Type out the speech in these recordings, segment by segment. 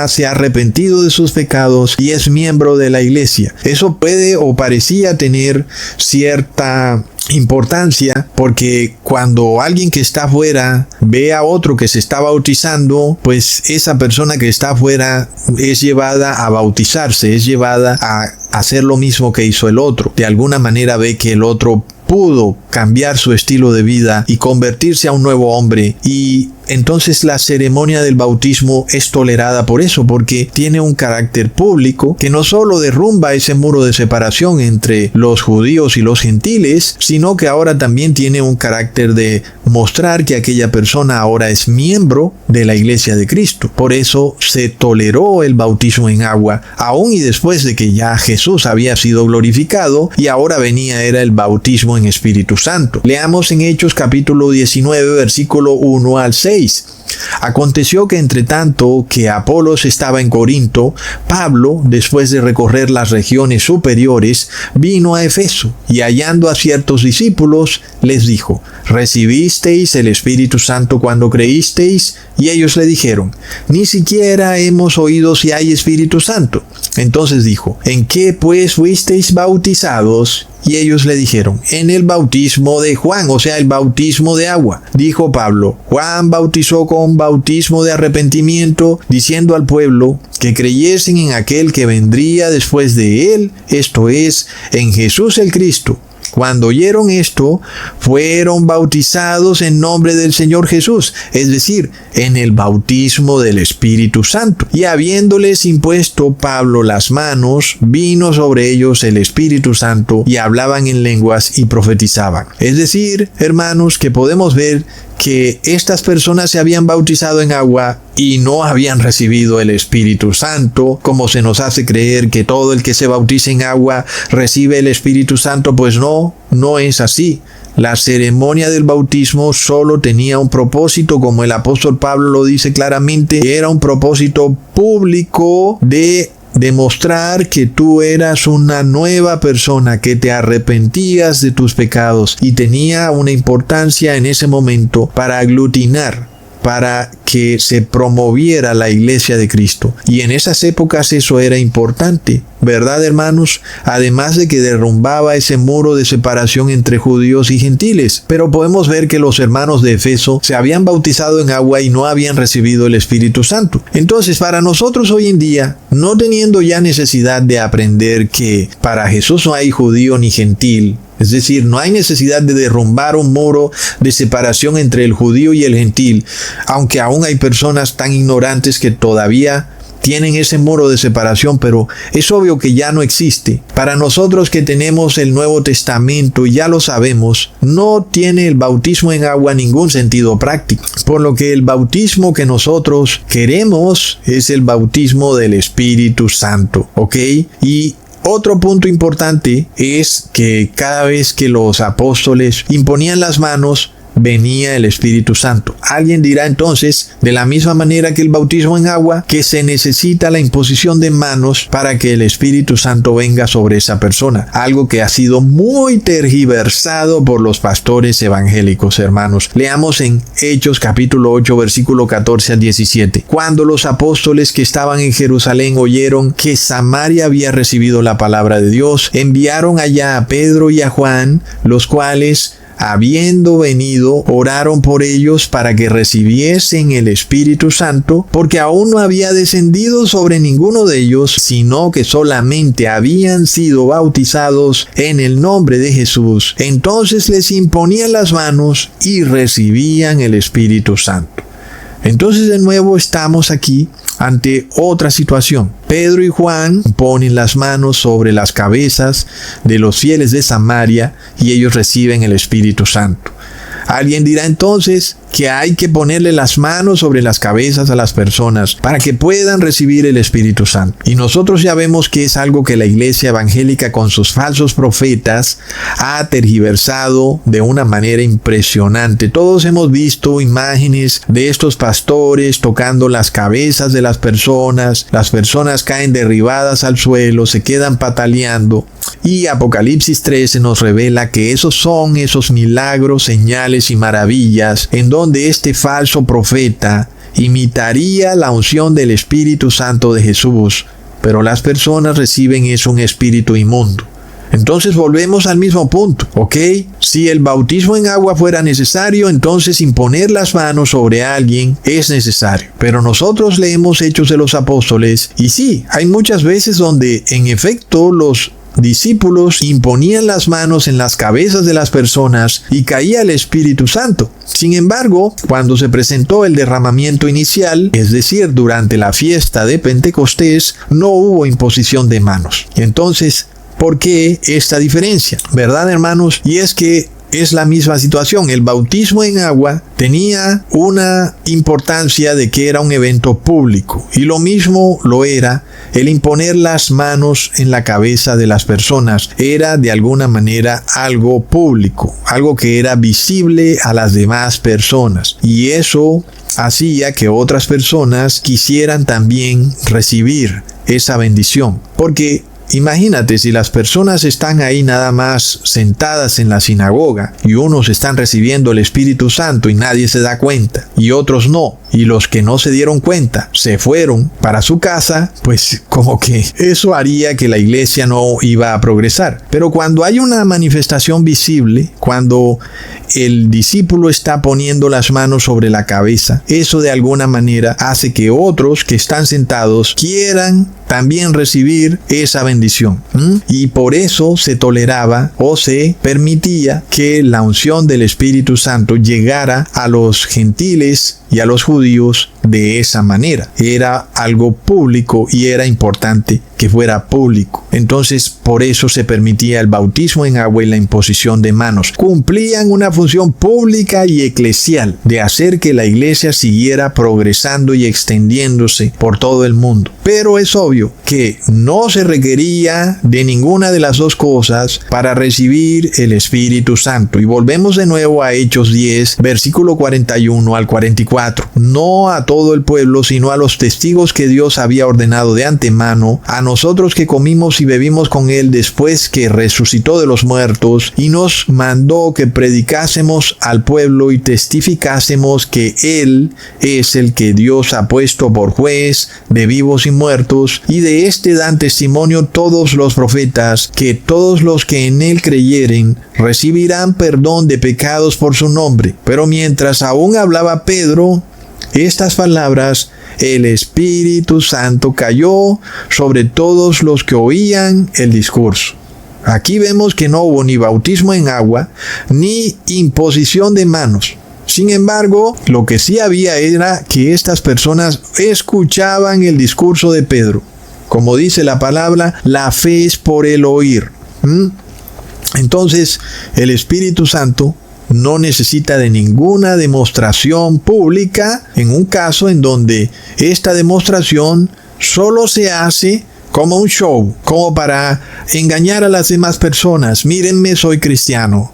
se ha arrepentido de sus pecados y es miembro de la iglesia. Eso puede o parecía tener cierta importancia, porque cuando alguien que está afuera ve a otro que se está bautizando, pues esa persona que está afuera es llevada a bautizarse, es llevada a hacer lo mismo que hizo el otro. De alguna manera ve que el otro pudo cambiar su estilo de vida y convertirse a un nuevo hombre, y entonces la ceremonia del bautismo es tolerada por eso, porque tiene un carácter público que no solo derrumba ese muro de separación entre los judíos y los gentiles, sino que ahora también tiene un carácter de mostrar que aquella persona ahora es miembro de la iglesia de Cristo. Por eso se toleró el bautismo en agua, aún y después de que ya Jesús había sido glorificado y ahora era el bautismo en Espíritu Santo. Leamos en Hechos capítulo 19, versículo 1 al 6. Aconteció que entre tanto que Apolos estaba en Corinto, Pablo, después de recorrer las regiones superiores, vino a Efeso, y hallando a ciertos discípulos, les dijo: ¿Recibisteis el Espíritu Santo cuando creísteis? Y ellos le dijeron: ni siquiera hemos oído si hay Espíritu Santo. Entonces dijo: ¿en qué pues fuisteis bautizados? Y ellos le dijeron: en el bautismo de Juan, o sea, el bautismo de agua. Dijo Pablo: Juan bautizó con bautismo de arrepentimiento, diciendo al pueblo que creyesen en aquel que vendría después de él, esto es, en Jesús el Cristo. Cuando oyeron esto, fueron bautizados en nombre del Señor Jesús, es decir, en el bautismo del Espíritu Santo. Y habiéndoles impuesto Pablo las manos, vino sobre ellos el Espíritu Santo, y hablaban en lenguas y profetizaban. Es decir, hermanos, que podemos ver que estas personas se habían bautizado en agua y no habían recibido el Espíritu Santo, como se nos hace creer que todo el que se bautiza en agua recibe el Espíritu Santo. Pues no es así. La ceremonia del bautismo solo tenía un propósito, como el apóstol Pablo lo dice claramente, era un propósito público de demostrar que tú eras una nueva persona, que te arrepentías de tus pecados, y tenía una importancia en ese momento para aglutinar, para que se promoviera la iglesia de Cristo. Y en esas épocas eso era importante, ¿verdad, hermanos? Además de que derrumbaba ese muro de separación entre judíos y gentiles. Pero podemos ver que los hermanos de Efeso se habían bautizado en agua y no habían recibido el Espíritu Santo. Entonces, para nosotros hoy en día, no teniendo ya necesidad de aprender que para Jesús no hay judío ni gentil, es decir, no hay necesidad de derrumbar un muro de separación entre el judío y el gentil, aunque aún hay personas tan ignorantes que todavía tienen ese muro de separación, pero es obvio que ya no existe. Para nosotros que tenemos el Nuevo Testamento, y ya lo sabemos, no tiene el bautismo en agua ningún sentido práctico, por lo que el bautismo que nosotros queremos es el bautismo del Espíritu Santo, ¿ok? Y otro punto importante es que cada vez que los apóstoles imponían las manos, venía el Espíritu Santo. Alguien dirá entonces, de la misma manera que el bautismo en agua, que se necesita la imposición de manos para que el Espíritu Santo venga sobre esa persona. Algo que ha sido muy tergiversado por los pastores evangélicos, hermanos. Leamos en Hechos capítulo 8, versículo 14 al 17. Cuando los apóstoles que estaban en Jerusalén oyeron que Samaria había recibido la palabra de Dios, enviaron allá a Pedro y a Juan, los cuales, habiendo venido, oraron por ellos para que recibiesen el Espíritu Santo, porque aún no había descendido sobre ninguno de ellos, sino que solamente habían sido bautizados en el nombre de Jesús. Entonces les imponían las manos y recibían el Espíritu Santo. Entonces de nuevo estamos aquí ante otra situación. Pedro y Juan ponen las manos sobre las cabezas de los fieles de Samaria y ellos reciben el Espíritu Santo. Alguien dirá entonces que hay que ponerle las manos sobre las cabezas a las personas para que puedan recibir el Espíritu Santo. Y nosotros ya vemos que es algo que la iglesia evangélica con sus falsos profetas ha tergiversado de una manera impresionante. Todos hemos visto imágenes de estos pastores tocando las cabezas de las personas caen derribadas al suelo, se quedan pataleando. Y Apocalipsis 13 nos revela que esos son esos milagros, señales y maravillas en donde este falso profeta imitaría la unción del Espíritu Santo de Jesús, pero las personas reciben un espíritu inmundo. Entonces volvemos al mismo punto, ¿ok? Si el bautismo en agua fuera necesario, entonces imponer las manos sobre alguien es necesario. Pero nosotros leemos Hechos de los Apóstoles y sí, hay muchas veces donde en efecto los discípulos imponían las manos en las cabezas de las personas y caía el Espíritu Santo. Sin embargo, cuando se presentó el derramamiento inicial, es decir, durante la fiesta de Pentecostés, no hubo imposición de manos. Entonces, ¿por qué esta diferencia? ¿Verdad, hermanos? Y es que es la misma situación. El bautismo en agua tenía una importancia de que era un evento público. Y lo mismo lo era el imponer las manos en la cabeza de las personas. Era de alguna manera algo público, algo que era visible a las demás personas. Y eso hacía que otras personas quisieran también recibir esa bendición. Porque imagínate, si las personas están ahí nada más sentadas en la sinagoga y unos están recibiendo el Espíritu Santo y nadie se da cuenta y otros no, y los que no se dieron cuenta se fueron para su casa, pues como que eso haría que la iglesia no iba a progresar. Pero cuando hay una manifestación visible, cuando el discípulo está poniendo las manos sobre la cabeza, eso de alguna manera hace que otros que están sentados quieran también recibir esa bendición. Y por eso se toleraba o se permitía que la unción del Espíritu Santo llegara a los gentiles y a los judíos de esa manera. Era algo público y era importante que fuera público. Entonces, por eso se permitía el bautismo en agua y la imposición de manos. Cumplían una función pública y eclesial de hacer que la iglesia siguiera progresando y extendiéndose por todo el mundo. Pero es obvio que no se requería de ninguna de las dos cosas para recibir el Espíritu Santo. Y volvemos de nuevo a Hechos 10, versículo 41 al 44. No a todo el pueblo, sino a los testigos que Dios había ordenado de antemano, a nosotros que comimos y bebimos con él después que resucitó de los muertos, y nos mandó que predicásemos al pueblo y testificásemos que él es el que Dios ha puesto por juez de vivos y muertos, y de este dan testimonio todos los profetas, que todos los que en él creyeren recibirán perdón de pecados por su nombre. Pero mientras aún hablaba Pedro estas palabras, el Espíritu Santo cayó sobre todos los que oían el discurso. Aquí vemos que no hubo ni bautismo en agua, ni imposición de manos. Sin embargo, lo que sí había era que estas personas escuchaban el discurso de Pedro. Como dice la palabra, la fe es por el oír. Entonces, el Espíritu Santo no necesita de ninguna demostración pública en un caso en donde esta demostración solo se hace como un show, como para engañar a las demás personas. Mírenme, soy cristiano.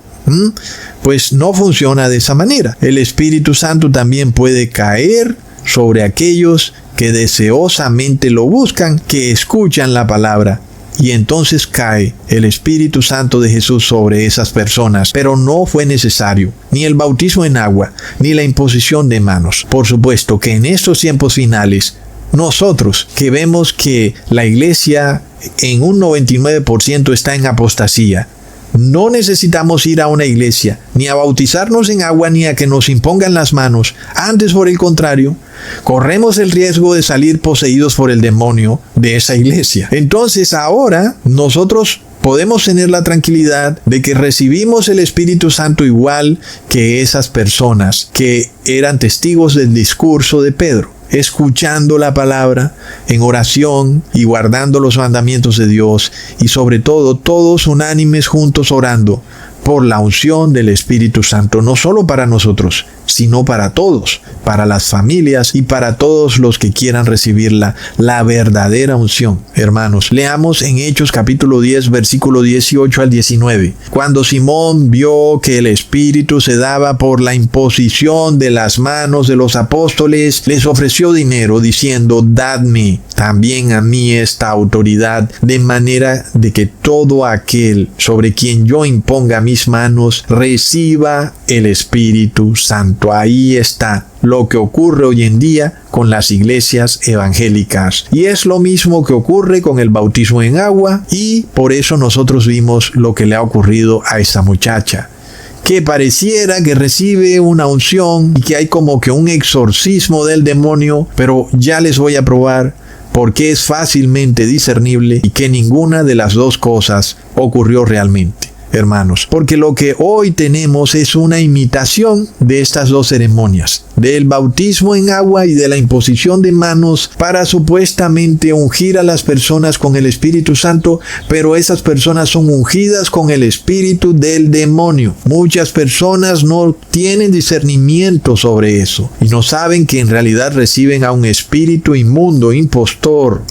Pues no funciona de esa manera. El Espíritu Santo también puede caer sobre aquellos que deseosamente lo buscan, que escuchan la palabra. Y entonces cae el Espíritu Santo de Jesús sobre esas personas. Pero no fue necesario ni el bautismo en agua, ni la imposición de manos. Por supuesto que en estos tiempos finales, nosotros que vemos que la iglesia en un 99% está en apostasía, no necesitamos ir a una iglesia, ni a bautizarnos en agua, ni a que nos impongan las manos. Antes, por el contrario, corremos el riesgo de salir poseídos por el demonio de esa iglesia. Entonces, ahora nosotros podemos tener la tranquilidad de que recibimos el Espíritu Santo igual que esas personas que eran testigos del discurso de Pedro, escuchando la palabra en oración y guardando los mandamientos de Dios, y sobre todo todos unánimes juntos orando por la unción del Espíritu Santo, no solo para nosotros, sino para todos, para las familias y para todos los que quieran recibirla, la verdadera unción. Hermanos, leamos en Hechos capítulo 10, versículo 18 al 19. Cuando Simón vio que el Espíritu se daba por la imposición de las manos de los apóstoles, les ofreció dinero, diciendo: dadme también a mí esta autoridad, de manera de que todo aquel sobre quien yo imponga mis mis manos, reciba el Espíritu Santo. Ahí está lo que ocurre hoy en día con las iglesias evangélicas. Y es lo mismo que ocurre con el bautismo en agua, y por eso nosotros vimos lo que le ha ocurrido a esa muchacha, que pareciera que recibe una unción y que hay como que un exorcismo del demonio, pero ya les voy a probar porque es fácilmente discernible y que ninguna de las dos cosas ocurrió realmente, hermanos. Porque lo que hoy tenemos es una imitación de estas dos ceremonias, del bautismo en agua y de la imposición de manos para supuestamente ungir a las personas con el Espíritu Santo, pero esas personas son ungidas con el espíritu del demonio. Muchas personas no tienen discernimiento sobre eso y no saben que en realidad reciben a un espíritu inmundo, impostor.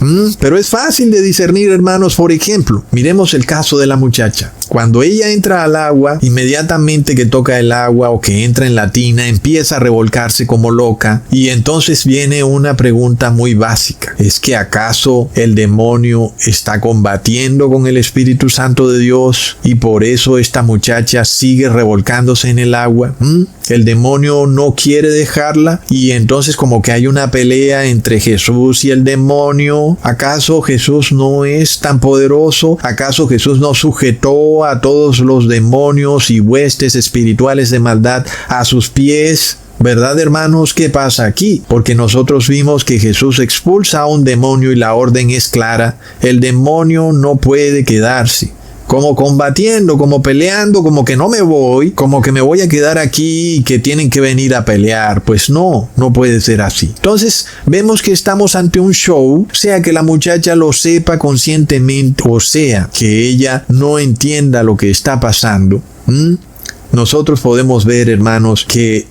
Pero es fácil de discernir, hermanos. Por ejemplo, miremos el caso de la muchacha. Cuando ella entra al agua, inmediatamente que toca el agua o que entra en la tina, empieza a revolcarse como loca, y entonces viene una pregunta muy básica: ¿es que acaso el demonio está combatiendo con el Espíritu Santo de Dios y por eso esta muchacha sigue revolcándose en el agua? El demonio no quiere dejarla y entonces como que hay una pelea entre Jesús y el demonio. ¿Acaso Jesús no es tan poderoso? ¿Acaso Jesús no sujetó a todos los demonios y huestes espirituales de maldad a sus pies? ¿Verdad, hermanos? ¿Qué pasa aquí? Porque nosotros vimos que Jesús expulsa a un demonio y la orden es clara. El demonio no puede quedarse como combatiendo, como peleando, como que no me voy, como que me voy a quedar aquí y que tienen que venir a pelear. Pues no puede ser así. Entonces vemos que estamos ante un show, sea que la muchacha lo sepa conscientemente o sea que ella no entienda lo que está pasando. Nosotros podemos ver, hermanos, que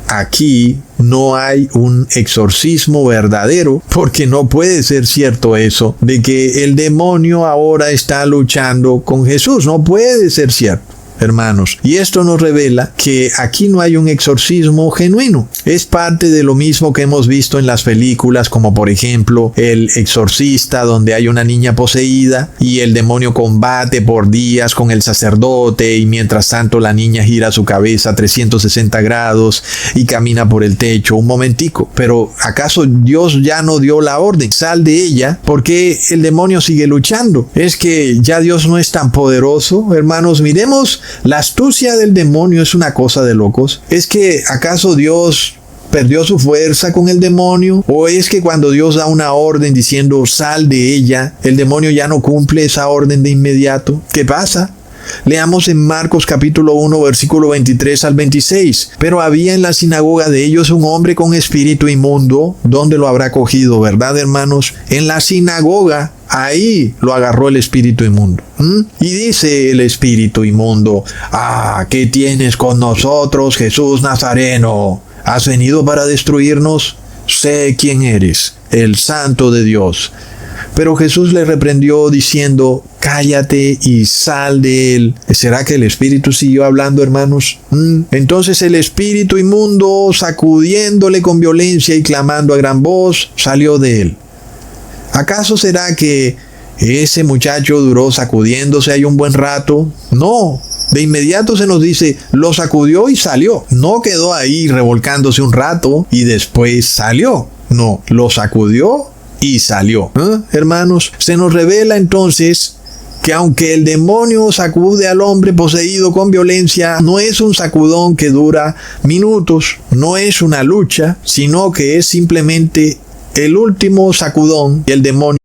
aquí no hay un exorcismo verdadero, porque no puede ser cierto eso de que el demonio ahora está luchando con Jesús. No puede ser cierto, hermanos. Y esto nos revela que aquí no hay un exorcismo genuino. Es parte de lo mismo que hemos visto en las películas, como por ejemplo El Exorcista, donde hay una niña poseída y el demonio combate por días con el sacerdote, y mientras tanto la niña gira su cabeza 360 grados y camina por el techo. Un momentico, pero ¿acaso Dios ya no dio la orden? Sal de ella. ¿Por qué el demonio sigue luchando? ¿Es que ya Dios no es tan poderoso? Hermanos, miremos. La astucia del demonio es una cosa de locos. ¿Es que acaso Dios perdió su fuerza con el demonio? ¿O es que cuando Dios da una orden diciendo sal de ella, el demonio ya no cumple esa orden de inmediato? ¿Qué pasa? Leamos en Marcos capítulo 1 versículo 23 al 26. Pero había en la sinagoga de ellos un hombre con espíritu inmundo. ¿Dónde lo habrá cogido, verdad, hermanos? En la sinagoga. Ahí lo agarró el espíritu inmundo. Y dice el espíritu inmundo: ¿qué tienes con nosotros, Jesús Nazareno? ¿Has venido para destruirnos? Sé quién eres, el Santo de Dios. Pero Jesús le reprendió diciendo: cállate y sal de él. ¿Será que el espíritu siguió hablando, hermanos? Entonces el espíritu inmundo, sacudiéndole con violencia y clamando a gran voz, salió de él. ¿Acaso será que ese muchacho duró sacudiéndose ahí un buen rato? No. De inmediato se nos dice, lo sacudió y salió. No quedó ahí revolcándose un rato y después salió. No, lo sacudió y salió. Hermanos, se nos revela entonces que aunque el demonio sacude al hombre poseído con violencia, no es un sacudón que dura minutos, no es una lucha, sino que es simplemente el último sacudón y el demonio